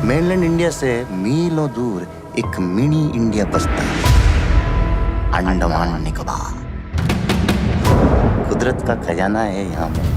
Mainland India से मीलों दूर एक मिनी इंडिया बसता है, अंडमान निकोबार। कुदरत का खजाना है यहाँ पे।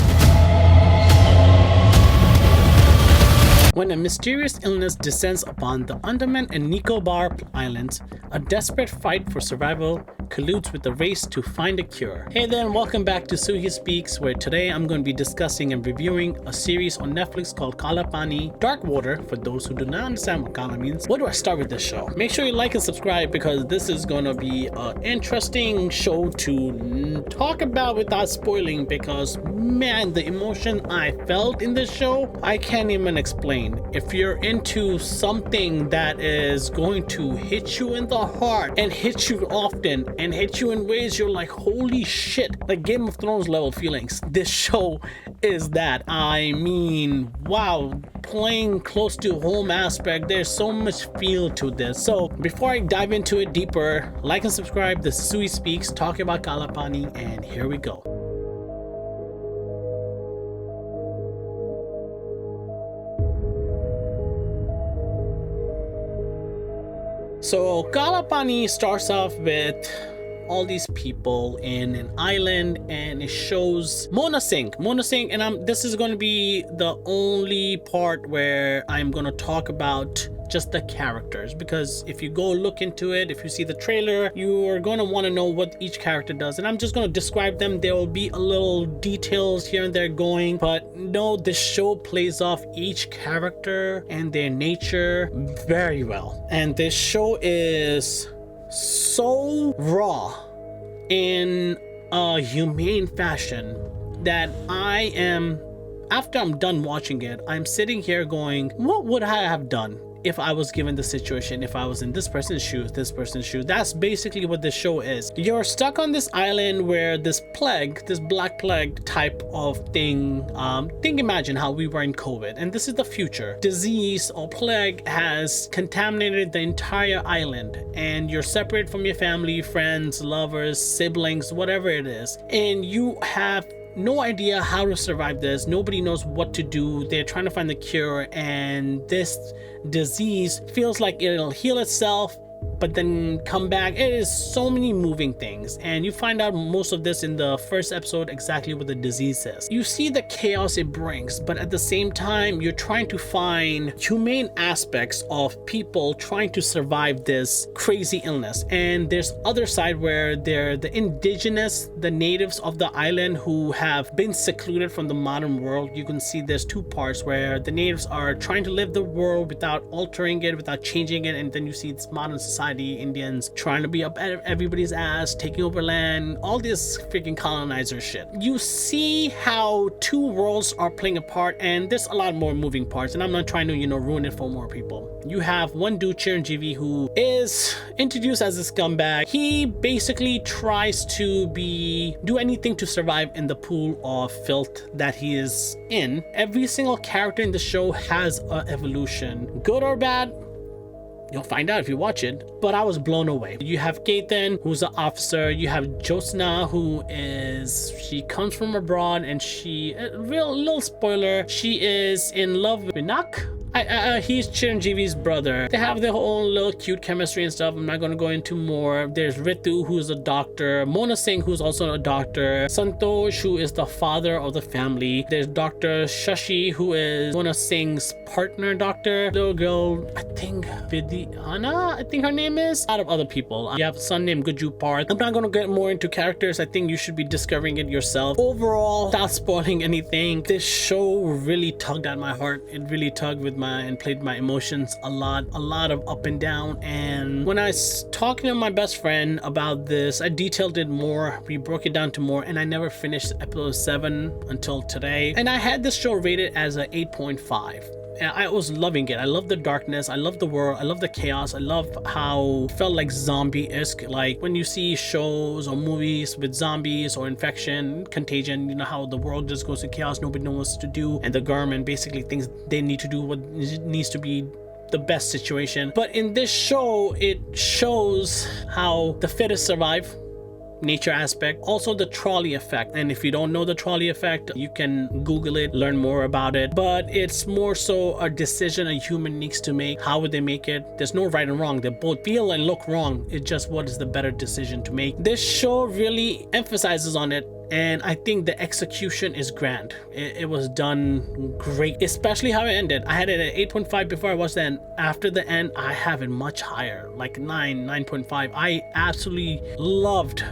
When a mysterious illness descends upon the Andaman and Nicobar Islands, a desperate fight for survival colludes with the race to find a cure. Hey there, and welcome back to Suhe Speaks, where today I'm going to be discussing and reviewing a series on Netflix called Kaala Paani, Dark Water, for those who do not understand what Kaala means. Where do I start with this show? Make sure you like and subscribe because this is going to be an interesting show to talk about without spoiling, because man, the emotion I felt in this show, I can't even explain. If you're into something that is going to hit you in the heart and hit you often and hit you in ways you're like, holy shit, like Game of Thrones level feelings, this show is that. I mean, wow, playing close to home aspect, there's so much feel to this. So before I dive into it deeper, like and subscribe. This is Suhe Speaks, talking about Kaala Paani, and here we go. So Kaala Paani starts off with all these people in an island, and it shows Mona Singh, and this is going to be the only part where I'm going to talk about just the characters, because if you go look into it, if you see the trailer, you are going to want to know what each character does, and I'm just going to describe them. There will be a little details here and there going, but no, this show plays off each character and their nature very well, and this show is so raw in a humane fashion that I am, after I'm done watching it, I'm sitting here going, what would I have done if I was given the situation, if I was in this person's shoes, That's basically what this show is. You're stuck on this island where this plague, this black plague type of thing, imagine how we were in COVID, and this is the future. Disease or plague has contaminated the entire island, and you're separated from your family, friends, lovers, siblings, whatever it is, and you have no idea how to survive this. Nobody knows what to do. They're trying to find the cure, and this disease feels like it'll heal itself but then come back. It is so many moving things, and you find out most of this in the first episode, exactly what the disease is. You see the chaos it brings, but at the same time, you're trying to find humane aspects of people trying to survive this crazy illness. And there's other side where they're the indigenous, the natives of the island who have been secluded from the modern world. You can see there's two parts where the natives are trying to live the world without altering it, without changing it, and then you see this modern society, Indians trying to be up at everybody's ass, taking over land, all this freaking colonizer shit. You see how two worlds are playing a part, and there's a lot more moving parts, and I'm not trying to, ruin it for more people. You have one dude, Chiranjeevi, who is introduced as a scumbag. He basically tries to do anything to survive in the pool of filth that he is in. Every single character in the show has an evolution, good or bad. You'll find out if you watch it, but I was blown away. You have Ketan, who's an officer. You have Jyotsna, she comes from abroad, and little spoiler, she is in love with Vinak. He's Chiranjeevi's brother. They have their own little cute chemistry and stuff. I'm not going to go into more. There's Ritu, who's a doctor. Mona Singh, who's also a doctor. Santosh, who is the father of the family. There's Dr. Shashi, who is Mona Singh's partner doctor. Little girl, I think Vidyana, I think her name is. A lot of other people. You have a son named Guju Parth. I'm not going to get more into characters. I think you should be discovering it yourself. Overall, without spoiling anything, this show really tugged at my heart. It really tugged with and played my emotions a lot of up and down. And when I was talking to my best friend about this, I detailed it more. We broke it down to more, and I never finished episode 7 until today. And I had this show rated as a 8.5. And I was loving it. I love the darkness. I love the world. I love the chaos. I love how it felt like zombie-esque. Like when you see shows or movies with zombies or infection, contagion, how the world just goes to chaos. Nobody knows what to do. And the government basically thinks they need to do what needs to be the best situation. But in this show, it shows how the fittest survive. nature aspect. Also the trolley effect. And if you don't know the trolley effect, you can Google it, learn more about it. But it's more so a decision a human needs to make. How would they make it? There's no right and wrong. They both feel and look wrong. It's just what is the better decision to make. This show really emphasizes on it. And I think the execution is grand. It was done great, especially how it ended. I had it at 8.5 before I watched the end. After the end, I have it much higher, like 9.5. I absolutely loved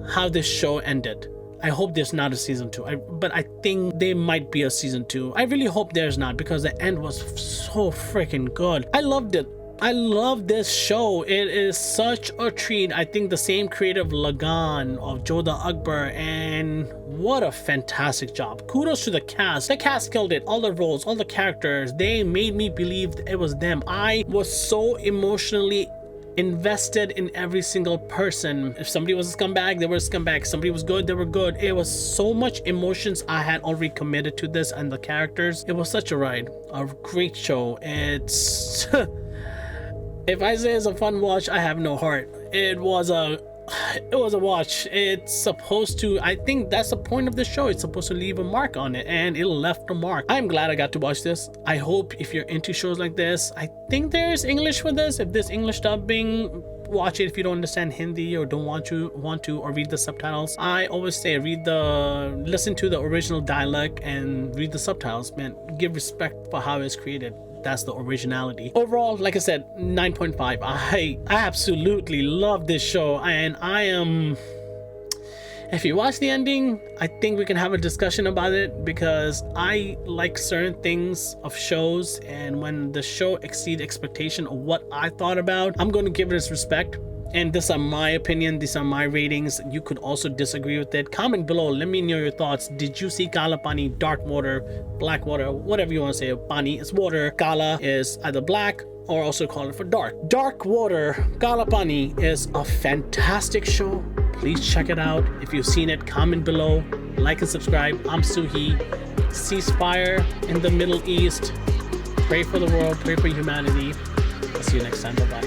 how this show ended. I hope there's not a season 2, but I think there might be a season 2. I really hope there's not, because the end was so freaking good. I loved it. I love this show. It is such a treat. I think the same creative Lagan of Jodha Akbar, and what a fantastic job. Kudos to the cast. The cast killed it. All the roles, all the characters, they made me believe it was them. I was so emotionally invested in every single person. If somebody was a scumbag, they were a scumbag. Somebody was good, they were good. It was so much emotions I had already committed to this and the characters. It was such a ride. A great show. It's... If I say it's a fun watch, I have no heart. It was a watch. It's supposed to, I think that's the point of the show. It's supposed to leave a mark on it, and it left a mark. I'm glad I got to watch this. I hope if you're into shows like this, I think there's English for this. If there's English dubbing, watch it. If you don't understand Hindi or don't want to or read the subtitles, I always say listen to the original dialect and read the subtitles. Man, give respect for how it's created. That's the originality. Overall, like I said, 9.5. I absolutely love this show, and if you watch the ending, I think we can have a discussion about it, because I like certain things of shows, and when the show exceeds expectation of what I thought about, I'm going to give it its respect. And these are my opinion, these are my ratings. You could also disagree with it. Comment below, let me know your thoughts. Did you see Kaala Paani, dark water, black water, whatever you want to say? Pani is water, Kaala is either black or also call it for dark. Dark water, Kaala Paani is a fantastic show. Please check it out. If you've seen it, comment below, like and subscribe. I'm Suhe. Ceasefire in the Middle East. Pray for the world, pray for humanity. I'll see you next time. Bye-bye.